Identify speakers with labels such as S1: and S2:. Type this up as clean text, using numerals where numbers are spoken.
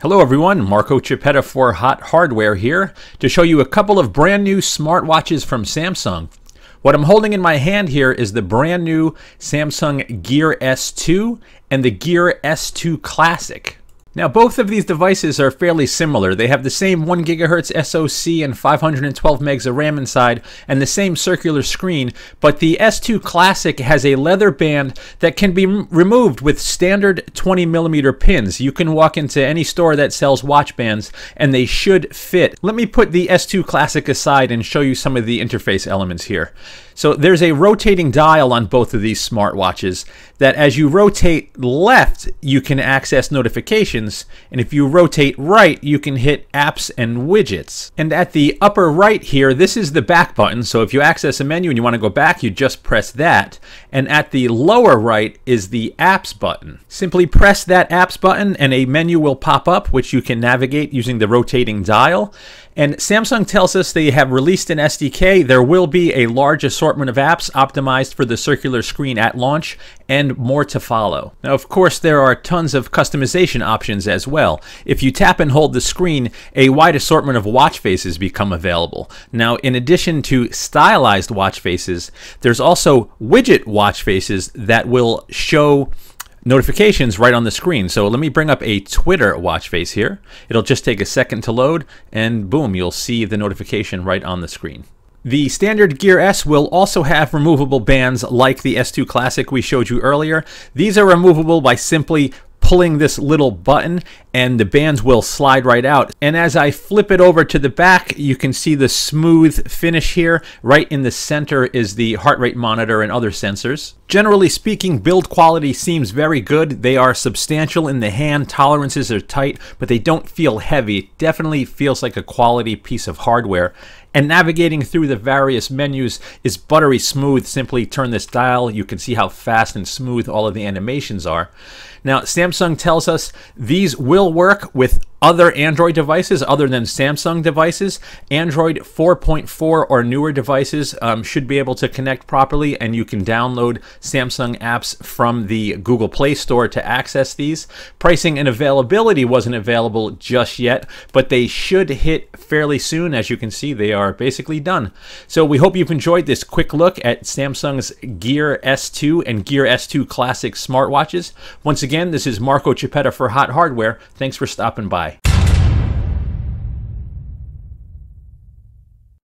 S1: Hello everyone, Marco Chiappetta for Hot Hardware here to show you a couple of brand new smartwatches from Samsung. What I'm holding in my hand here is the brand new Samsung Gear S2 and the Gear S2 Classic. Now both of these devices are fairly similar. They have the same 1 GHz SoC and 512 megs of RAM inside and the same circular screen, but the S2 Classic has a leather band that can be removed with standard 20mm pins. You can walk into any store that sells watch bands and they should fit. Let me put the S2 Classic aside and show you some of the interface elements here. So there's a rotating dial on both of these smartwatches that as you rotate left, you can access notifications, and if you rotate right, you can hit apps and widgets. And at the upper right here, this is the back button, so if you access a menu and you want to go back, you just press that. And at the lower right is the apps button. Simply press that apps button and a menu will pop up, which you can navigate using the rotating dial. And Samsung tells us they have released an SDK. There will be a large assortment of apps optimized for the circular screen at launch and more to follow. Now, of course, there are tons of customization options as well. If you tap and hold the screen, a wide assortment of watch faces become available. Now, in addition to stylized watch faces, there's also widget watch faces that will show notifications right on the screen. So let me bring up a Twitter watch face here. It'll just take a second to load and boom, you'll see the notification right on the screen. The standard Gear S will also have removable bands like the S2 Classic we showed you earlier. These are removable by simply pulling this little button and the bands will slide right out. And as I flip it over to the back, you can see the smooth finish here. Right in the center is the heart rate monitor and other sensors. Generally speaking, build quality seems very good. They are substantial in the hand, tolerances are tight, but they don't feel heavy. It definitely feels like a quality piece of hardware. And navigating through the various menus is buttery smooth. Simply turn this dial. You can see how fast and smooth all of the animations are. Now, Samsung tells us these will work with other Android devices other than Samsung devices. Android 4.4 or newer devices should be able to connect properly, and you can download Samsung apps from the Google Play Store to access these. Pricing and availability wasn't available just yet, but they should hit fairly soon. As you can see, they are basically done. So we hope you've enjoyed this quick look at Samsung's Gear S2 and Gear S2 Classic smartwatches. Once again, this is Marco Chiappetta for Hot Hardware. Thanks for stopping by.